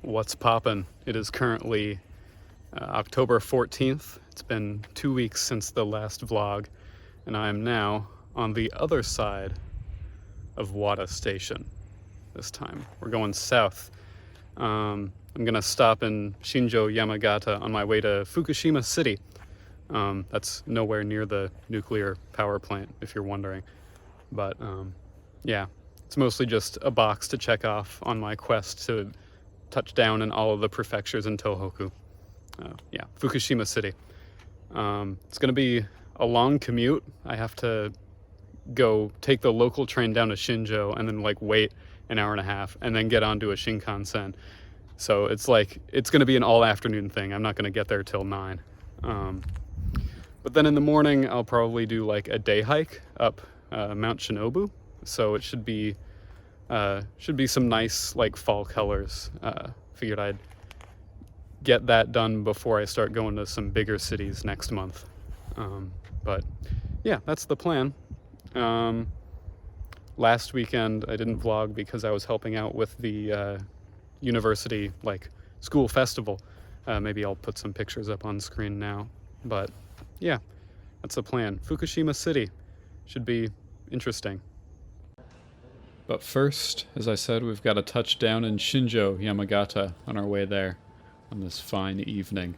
What's poppin'? It is currently October 14th. It's been 2 weeks since the last vlog, and I am now on the other side of Wada Station this time. We're going south. I'm gonna stop in Shinjo, Yamagata on my way to Fukushima City. That's nowhere near the nuclear power plant, if you're wondering. But yeah, it's mostly just a box to check off on my quest to touch down in all of the prefectures in Tohoku. Yeah, Fukushima City. It's gonna be a long commute. I have to go take the local train down to Shinjo and then wait an hour and a half and then get onto a Shinkansen. So it's gonna be an all afternoon thing. I'm not gonna get there till 9. But then in the morning I'll probably do a day hike up Mount Shinobu. So it should be some nice fall colors. Figured I'd get that done before I start going to some bigger cities next month. But yeah, that's the plan. Last weekend I didn't vlog because I was helping out with the university school festival. Maybe I'll put some pictures up on screen now. But yeah, that's the plan. Fukushima City should be interesting. But first, as I said, we've got a touchdown in Shinjo, Yamagata on our way there on this fine evening.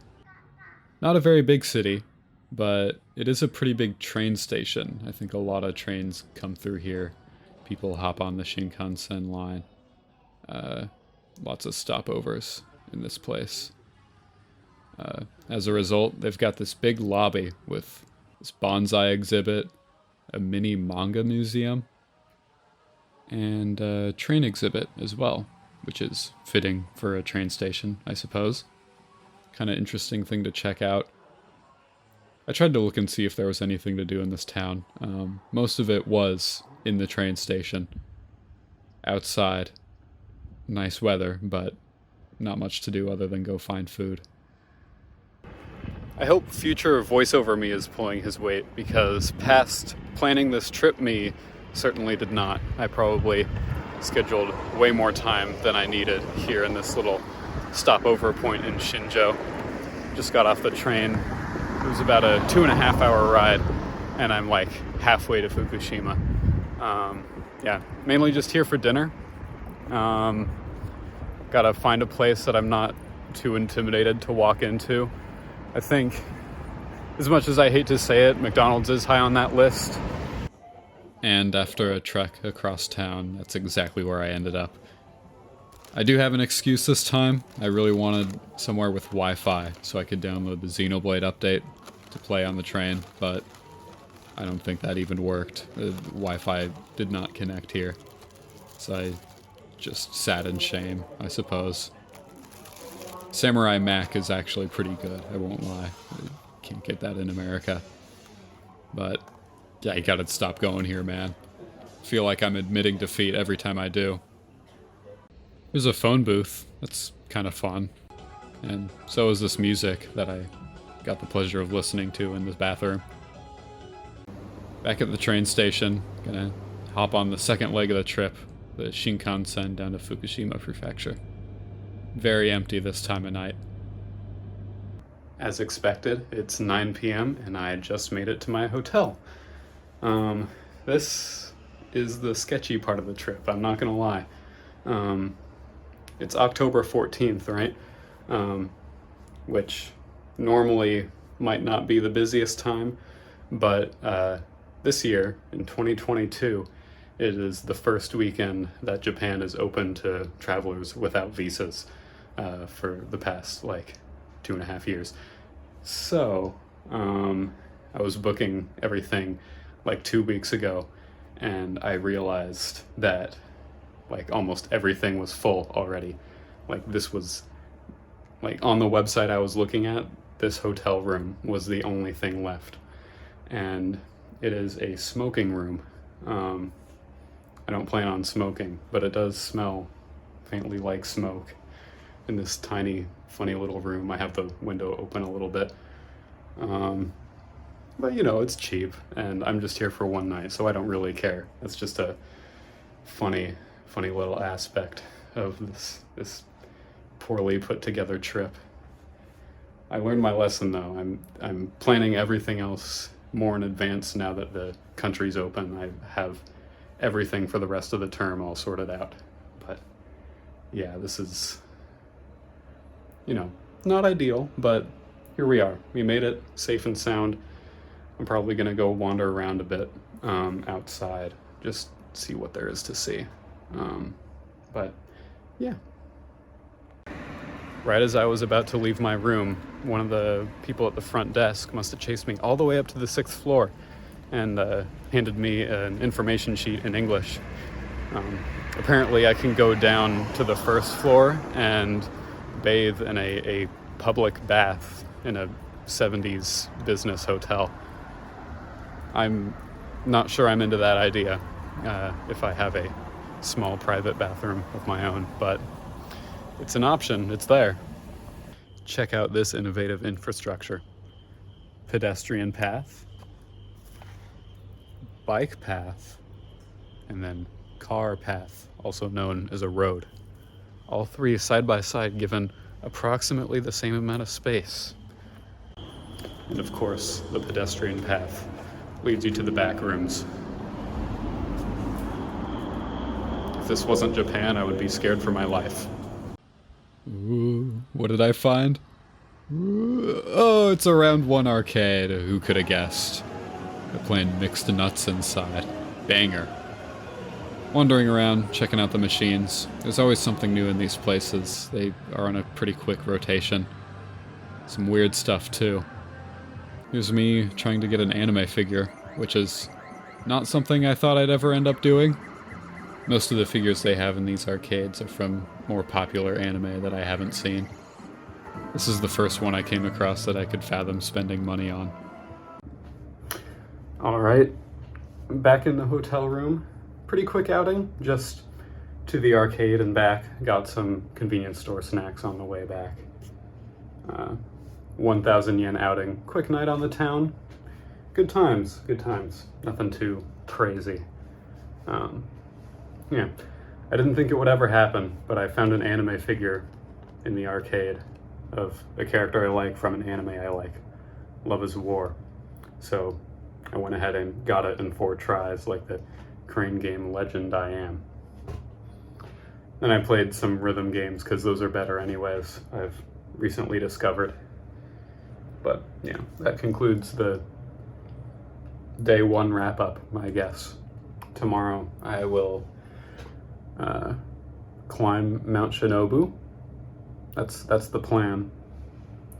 Not a very big city, but it is a pretty big train station. I think a lot of trains come through here. People hop on the Shinkansen line. Lots of stopovers in this place. As a result, they've got this big lobby with this bonsai exhibit, a mini manga museum, and a train exhibit as well, which is fitting for a train station, I suppose. Kind of interesting thing to check out. I tried to look and see if there was anything to do in this town. Most of it was in the train station. Outside. Nice weather, but not much to do other than go find food. I hope future voiceover me is pulling his weight, because past planning this trip me certainly did not. I probably scheduled way more time than I needed here in this little stopover point in Shinjo. Just got off the train. It was about a 2.5 hour ride, and I'm halfway to Fukushima. Yeah, mainly just here for dinner. Gotta find a place that I'm not too intimidated to walk into. I think, as much as I hate to say it, McDonald's is high on that list. And after a trek across town, that's exactly where I ended up. I do have an excuse this time. I really wanted somewhere with Wi-Fi so I could download the Xenoblade update to play on the train, but I don't think that even worked. The Wi-Fi did not connect here. So I just sat in shame, I suppose. Samurai Mac is actually pretty good, I won't lie. I can't get that in America. But yeah, you gotta stop going here, man. I feel like I'm admitting defeat every time I do. There's a phone booth. That's kind of fun. And so is this music that I got the pleasure of listening to in this bathroom. Back at the train station, gonna hop on the second leg of the trip, the Shinkansen down to Fukushima Prefecture. Very empty this time of night. As expected, it's 9 p.m. and I just made it to my hotel. This is the sketchy part of the trip, I'm not gonna lie. It's October 14th, right? Which normally might not be the busiest time, but this year, in 2022, it is the first weekend that Japan is open to travelers without visas for the past 2.5 years. So I was booking everything 2 weeks ago, and I realized that almost everything was full already. This was on the website I was looking at, this hotel room was the only thing left, and it is a smoking room. I don't plan on smoking, but it does smell faintly like smoke in this tiny, funny little room. I have the window open a little bit. But it's cheap, and I'm just here for one night, so I don't really care. It's just a funny little aspect of this poorly put together trip. I learned my lesson though. I'm planning everything else more in advance now that the country's open. I have everything for the rest of the term all sorted out. But yeah, this is, not ideal, but here we are. We made it safe and sound. I'm probably gonna go wander around a bit outside, just see what there is to see. But yeah. Right as I was about to leave my room, one of the people at the front desk must have chased me all the way up to the 6th floor and handed me an information sheet in English. Apparently I can go down to the 1st floor and bathe in a public bath in a 70s business hotel. I'm not sure I'm into that idea if I have a small private bathroom of my own, but it's an option, it's there. Check out this innovative infrastructure. Pedestrian path, bike path, and then car path, also known as a road. All three side by side, given approximately the same amount of space. And of course, the pedestrian path leads you to the back rooms. If this wasn't Japan, I would be scared for my life. Ooh, what did I find? Ooh, oh, it's a round one arcade. Who could have guessed? They're playing mixed nuts inside. Banger. Wandering around, checking out the machines. There's always something new in these places. They are on a pretty quick rotation. Some weird stuff too. Here's me trying to get an anime figure, which is not something I thought I'd ever end up doing. Most of the figures they have in these arcades are from more popular anime that I haven't seen. This is the first one I came across that I could fathom spending money on. Alright, back in the hotel room. Pretty quick outing, just to the arcade and back. Got some convenience store snacks on the way back. 1,000 yen outing. Quick night on the town. Good times, good times. Nothing too crazy. Yeah, I didn't think it would ever happen, but I found an anime figure in the arcade of a character I like from an anime I like. Love is War. So I went ahead and got it in 4 tries like the crane game legend I am. Then I played some rhythm games because those are better anyways, I've recently discovered. But yeah, that concludes the day 1 wrap up, I guess. Tomorrow I will climb Mount Shinobu. That's the plan.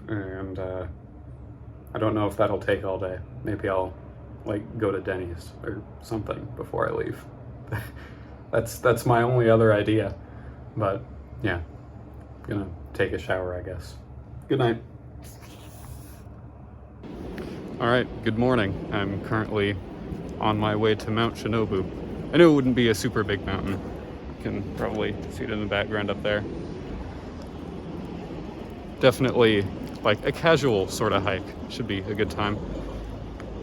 And I don't know if that'll take all day. Maybe I'll go to Denny's or something before I leave. That's my only other idea. But yeah, gonna take a shower, I guess. Good night. All right, good morning. I'm currently on my way to Mount Shinobu. I knew it wouldn't be a super big mountain. You can probably see it in the background up there. Definitely like a casual sort of hike. Should be a good time.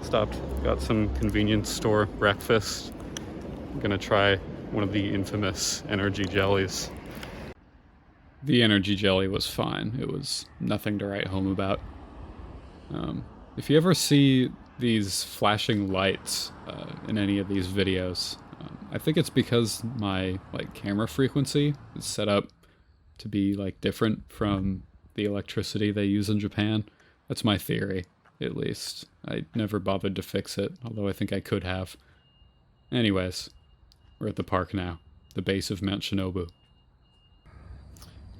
Stopped, got some convenience store breakfast. I'm gonna try one of the infamous energy jellies. The energy jelly was fine. It was nothing to write home about. If you ever see these flashing lights in any of these videos, I think it's because my camera frequency is set up to be different from the electricity they use in Japan. That's my theory, at least. I never bothered to fix it, although I think I could have. Anyways, we're at the park now, the base of Mount Shinobu.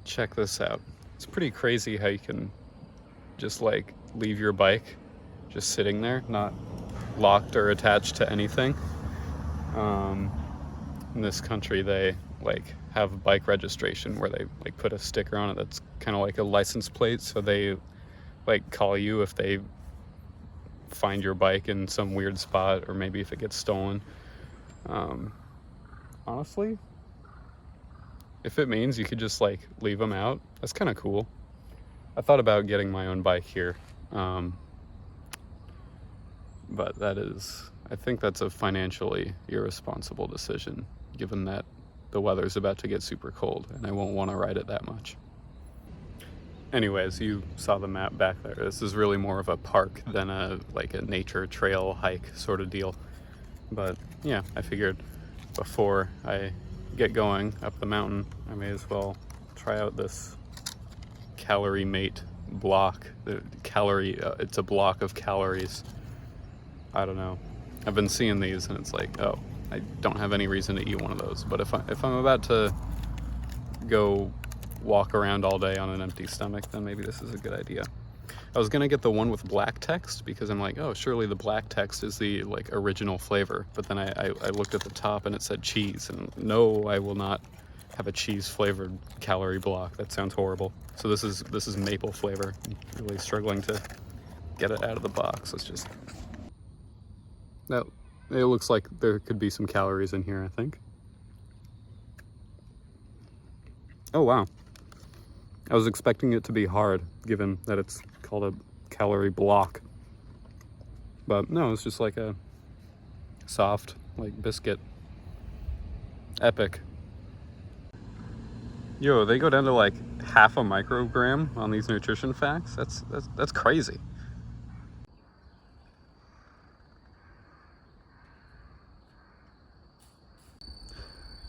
Check this out. It's pretty crazy how you can just leave your bike just sitting there, not locked or attached to anything. In this country, they have bike registration where they put a sticker on it that's kind of like a license plate, so they call you if they find your bike in some weird spot, or maybe if it gets stolen. Honestly, if it means you could just leave them out, that's kind of cool. I thought about getting my own bike here, but I think that's a financially irresponsible decision, given that the weather's about to get super cold and I won't want to ride it that much. Anyways, you saw the map back there. This is really more of a park than a nature trail hike sort of deal. But yeah, I figured before I get going up the mountain, I may as well try out this calorie mate block. It's a block of calories. I don't know. I've been seeing these and it's like, oh, I don't have any reason to eat one of those. But if I'm about to go walk around all day on an empty stomach, then maybe this is a good idea. I was gonna get the one with black text because I'm like, oh, surely the black text is the original flavor. But then I looked at the top and it said cheese, and no, I will not have a cheese flavored calorie block. That sounds horrible. So this is maple flavor. I'm really struggling to get it out of the box. Let's just. That it looks like there could be some calories in here, I think. Oh wow. I was expecting it to be hard, given that it's called a calorie block. But no, it's just like a soft, biscuit. Epic. Yo, they go down to half a microgram on these nutrition facts? That's crazy.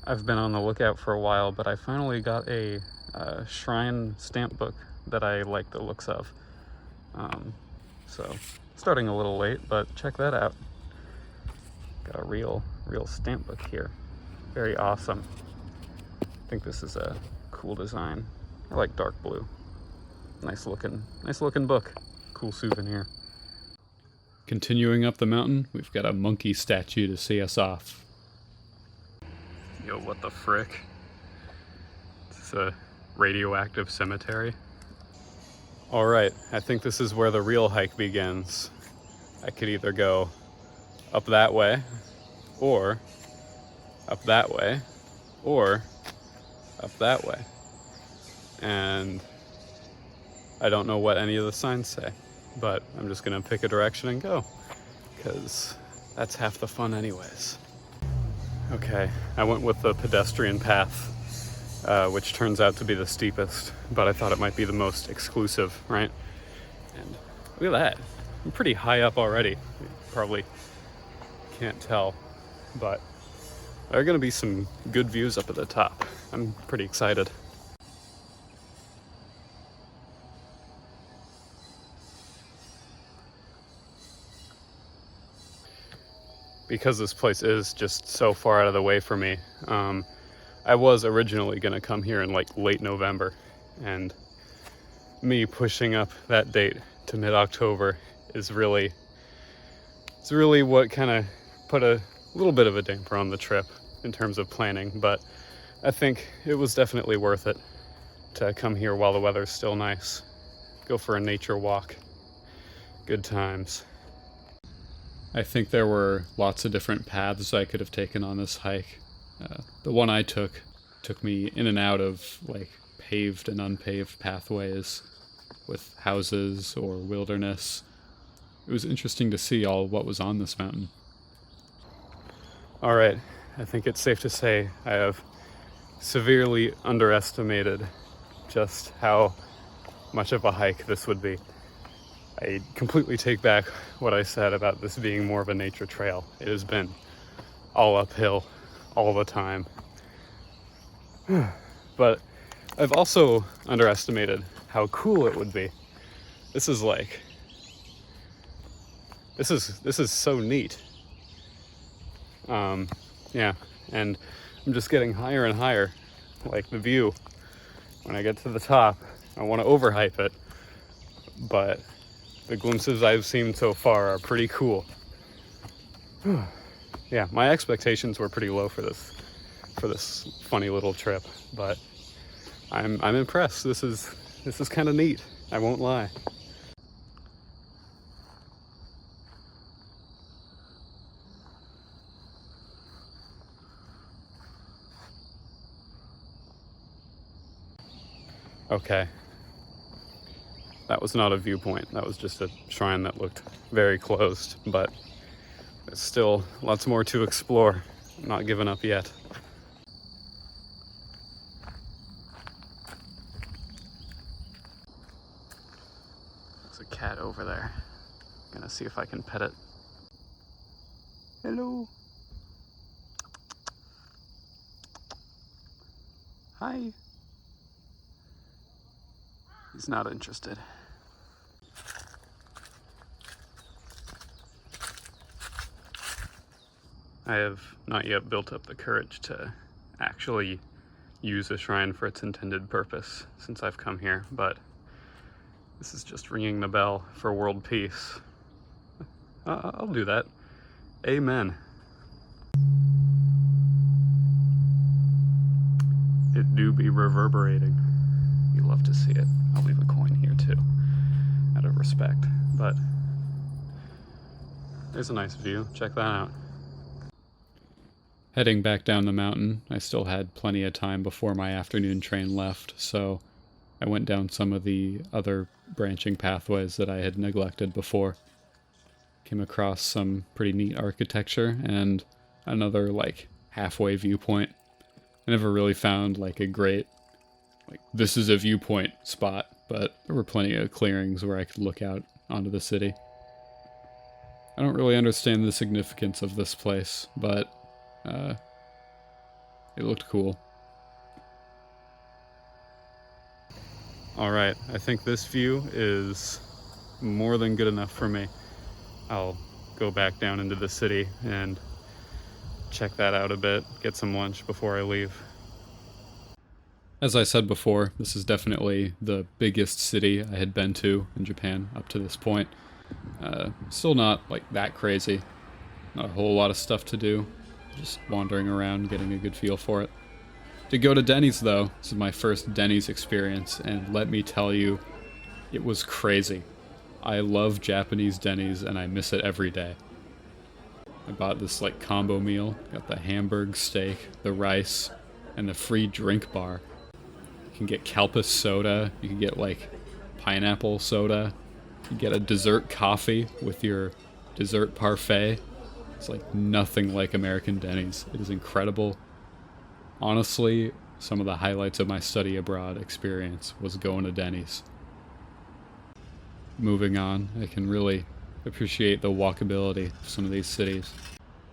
I've been on the lookout for a while, but I finally got a shrine stamp book that I like the looks of. So starting a little late, but check that out. Got a real stamp book here. Very awesome. I think this is a cool design. I like dark blue. Nice looking book. Cool souvenir. Continuing up the mountain, we've got a monkey statue to see us off. Yo, what the frick? This is a radioactive cemetery. All right, I think this is where the real hike begins. I could either go up that way, or up that way, or up that way. And I don't know what any of the signs say, but I'm just gonna pick a direction and go, because that's half the fun anyways. Okay, I went with the pedestrian path, which turns out to be the steepest, but I thought it might be the most exclusive, right? And look at that. I'm pretty high up already. You probably can't tell, but there are gonna be some good views up at the top. I'm pretty excited. Because this place is just so far out of the way for me, I was originally gonna come here in late November, and me pushing up that date to mid-October is really what kind of put a little bit of a damper on the trip in terms of planning, but I think it was definitely worth it to come here while the weather's still nice. Go for a nature walk. Good times. I think there were lots of different paths I could have taken on this hike. The one I took me in and out of paved and unpaved pathways with houses or wilderness. It was interesting to see all what was on this mountain. All right, I think it's safe to say I have severely underestimated just how much of a hike this would be. I completely take back what I said about this being more of a nature trail. It has been all uphill all the time. But I've also underestimated how cool it would be. This is so neat. Yeah, and I'm just getting higher and higher. The view, when I get to the top, I want to overhype it, but the glimpses I've seen so far are pretty cool. Yeah, my expectations were pretty low for this funny little trip, but I'm impressed. This is kind of neat. I won't lie. Okay. That was not a viewpoint. That was just a shrine that looked very closed, but there's still lots more to explore. I'm not giving up yet. cat over there. Gonna see if I can pet it. Hello. Hi. He's not interested. I have not yet built up the courage to actually use a shrine for its intended purpose since I've come here, but this is just ringing the bell for world peace. I'll do that. Amen. It do be reverberating. You love to see it. I'll leave a coin here too, out of respect, but there's a nice view. Check that out. Heading back down the mountain, I still had plenty of time before my afternoon train left, so I went down some of the other branching pathways that I had neglected before. Came across some pretty neat architecture and another, like, halfway viewpoint. I never really found, like, a great, like, this is a viewpoint spot, but there were plenty of clearings where I could look out onto the city. I don't really understand the significance of this place, but it looked cool. Alright, I think this view is more than good enough for me. I'll go back down into the city and check that out a bit, get some lunch before I leave. As I said before, this is definitely the biggest city I had been to in Japan up to this point. Still not, like, that crazy. Not a whole lot of stuff to do. Just wandering around, getting a good feel for it. Did go to Denny's though. This is my first Denny's experience, and let me tell you, it was crazy. I love Japanese Denny's, and I miss it every day. I bought this, like, combo meal. Got the hamburg steak, the rice, and the free drink bar. You can get Kalpis soda, you can get, like, pineapple soda, you can get a dessert coffee with your dessert parfait. It's like nothing like American Denny's. It is incredible. Honestly, some of the highlights of my study abroad experience was going to Denny's. Moving on, I can really appreciate the walkability of some of these cities.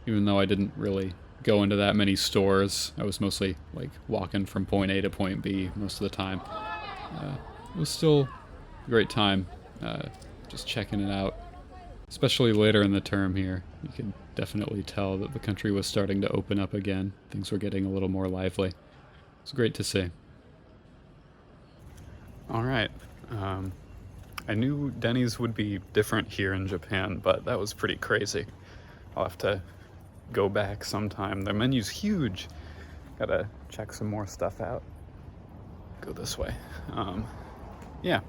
Even though I didn't really go into that many stores, I was mostly like walking from point A to point B most of the time. It was still a great time just checking it out. Especially later in the term here, you could definitely tell that the country was starting to open up again. Things were getting a little more lively. It's great to see. Alright, I knew Denny's would be different here in Japan, but that was pretty crazy. I'll have to go back sometime. The menu's huge. Gotta check some more stuff out. Go this way. Yeah.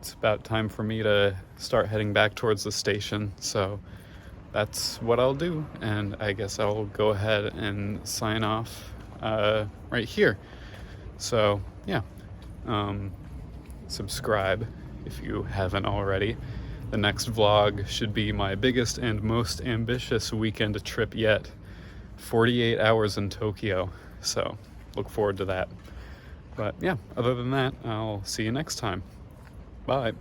It's about time for me to start heading back towards the station, so that's what I'll do, and I guess I'll go ahead and sign off right here. So yeah, subscribe if you haven't already. The next vlog should be my biggest and most ambitious weekend trip yet, 48 hours in Tokyo, so look forward to that. But yeah, other than that, I'll see you next time. Bye.